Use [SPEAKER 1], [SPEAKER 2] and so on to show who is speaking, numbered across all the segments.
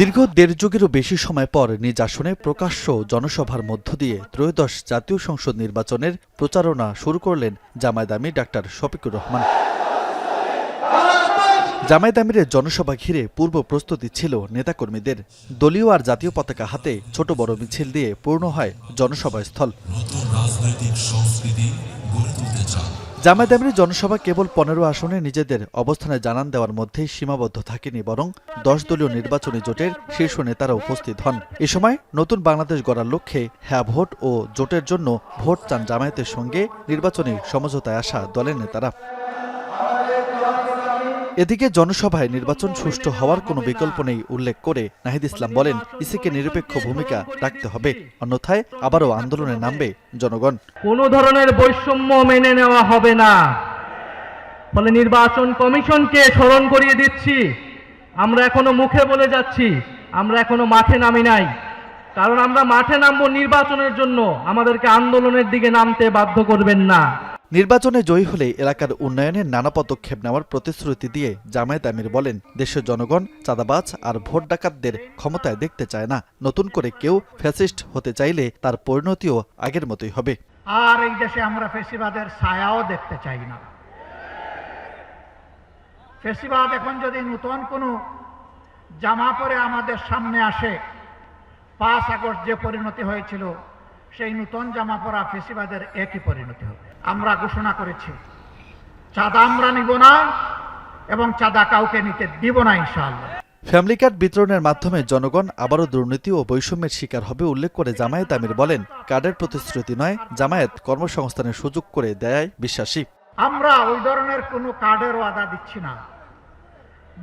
[SPEAKER 1] দীর্ঘ দেড় যুগেরও বেশি সময় পর নিজ আসনে প্রকাশ্য জনসভার মধ্য দিয়ে ত্রয়োদশ জাতীয় সংসদ নির্বাচনের প্রচারণা শুরু করলেন জামায়াত আমির ডাক্তার শফিকুর রহমান। জামায়াত আমিরের জনসভা ঘিরে পূর্ব প্রস্তুতি ছিল নেতাকর্মীদের। দলীয় আর জাতীয় পতাকা হাতে ছোট বড় মিছিল দিয়ে পূর্ণ হয় জনসভাস্থল। জামায়াত আমিরের জনসভা কেবল ১৫ আসনে নিজেদের অবস্থানে জানান দেওয়ার মধ্যেই সীমাবদ্ধ থাকেনি, বরং ১০ দলীয় নির্বাচনী জোটের শীর্ষ নেতারা উপস্থিত হন। এ সময় নতুন বাংলাদেশ গড়ার লক্ষ্যে হ্যাঁ ভোট ও জোটের জন্য ভোট চান জামায়াতের সঙ্গে নির্বাচনী সমঝোতায় আসা দলের নেতারা। এদিকে জনসভায় নির্বাচন সুষ্ঠু হওয়ার কোনো বিকল্প নেই উল্লেখ করে নাহিদ ইসলাম বলেন, ইসিকে নিরপেক্ষ ভূমিকা রাখতে হবে, অন্যথায় আবারও আন্দোলনে নামবে জনগণ।
[SPEAKER 2] কোনো ধরনের বৈষম্য মেনে নেওয়া হবে না। ফলে নির্বাচন কমিশনকে স্মরণ করিয়ে দিচ্ছি, আমরা এখনো মুখে বলে যাচ্ছি, আমরা এখনো মাঠে নামি নাই। কারণ আমরা মাঠে নামবো নির্বাচনের জন্য, আমাদেরকে আন্দোলনের দিকে নামতে বাধ্য করবেন না।
[SPEAKER 1] নির্বাচনে জয়ী হলে এলাকার উন্নয়নের নানা পদক্ষেপ নেওয়ার প্রতিশ্রুতি দিয়ে জামায়াত আমির বলেন, দেশের জনগণ চাঁদাবাজ আর ভোট ডাকাতদের ক্ষমতায় দেখতে চায় না। নতুন করে কেউ ফ্যাসিস্ট হতে চাইলে তার পরিণতিও আগের মতোই হবে।
[SPEAKER 3] আর এই দেশে আমরা ফ্যাসিবাদের ছায়াও দেখতে চাই না। ফ্যাসিবাদ এখন যদি নতুন কোনো জামা পরে আমাদের সামনে আসে, ৫ আগস্ট যে পরিণতি হয়েছিল সেই নতুন জামা পরা ফ্যাসিবাদের একই পরিণতি হবে। আমরা ঘোষণা করেছি, চাঁদা আমরা নিব না এবং চাঁদা কাউকে নিতে দিব না ইনশাআল্লাহ।
[SPEAKER 1] ফ্যামিলি কার্ড বিতরণের মাধ্যমে জনগণ আবারও দুর্নীতি ও বৈষম্যের শিকার হবে উল্লেখ করে জামায়াত আমির বলেন, কার্ডের প্রতিশ্রুতি নয়, জামায়াত কর্মসংস্থানের সুযোগ করে দেয় বিশ্বাসী।
[SPEAKER 3] আমরা ওই ধরনের কোনো কার্ডের ওয়াদা দিচ্ছি না।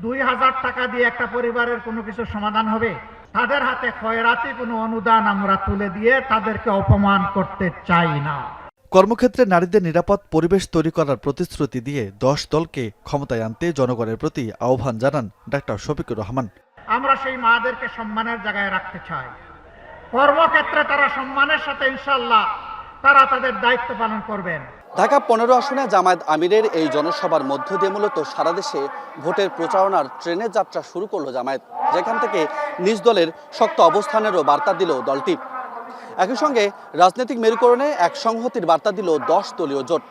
[SPEAKER 3] ২,০০০ টাকা দিয়ে একটা পরিবারের কোনো কিছু সমাধান হবে? তাদের হাতে খয়রাতি কোনো অনুদান আমরা তুলে দিয়ে তাদেরকে অপমান করতে চাই না।
[SPEAKER 1] কর্মক্ষেত্রে নারীদের নিরাপদ পরিবেশ তৈরি করার প্রতিশ্রুতি দিয়ে ১০ দলকে ক্ষমতায় আনতে জনগণের প্রতি আহ্বান জানান ডাক্তার শফিকুর রহমান।
[SPEAKER 3] আমরা সেই মাদেরকে সম্মানের জায়গায় রাখতে চাই। কর্মক্ষেত্রে তারা সম্মানের সাথে ইনশাআল্লাহ তারা তাদের দায়িত্ব পালন করবেন।
[SPEAKER 4] ঢাকা ১৫ আসনে জামায়াত আমিরের এই জনসভার মধ্য দিয়ে মূলত সারা দেশে ভোটের প্রচারণার ট্রেনের যাত্রা শুরু করলো জামায়াত, যেখান থেকে নিজ দলের শক্ত অবস্থানেরও বার্তা দিল দলটি। একই সঙ্গে রাজনৈতিক মেরুকরণে এক সংহতির বার্তা দিল ১০ দলীয় জোট।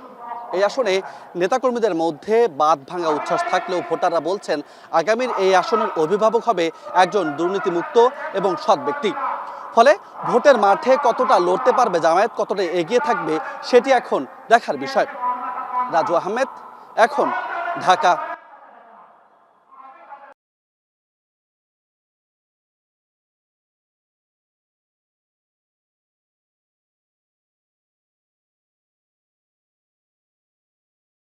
[SPEAKER 4] এই আসনে নেতাকর্মীদের মধ্যে বাঁধ ভাঙা উচ্ছ্বাস থাকলেও ভোটাররা বলছেন, আগামীর এই আসনের অভিভাবক হবে একজন দুর্নীতিমুক্ত এবং সৎ ব্যক্তি। ফলে ভোটের মাঠে কতটা লড়তে পারবে জামায়াত, কতটা এগিয়ে থাকবে, সেটি এখন দেখার বিষয়। রাজু আহমেদ, এখন, ঢাকা।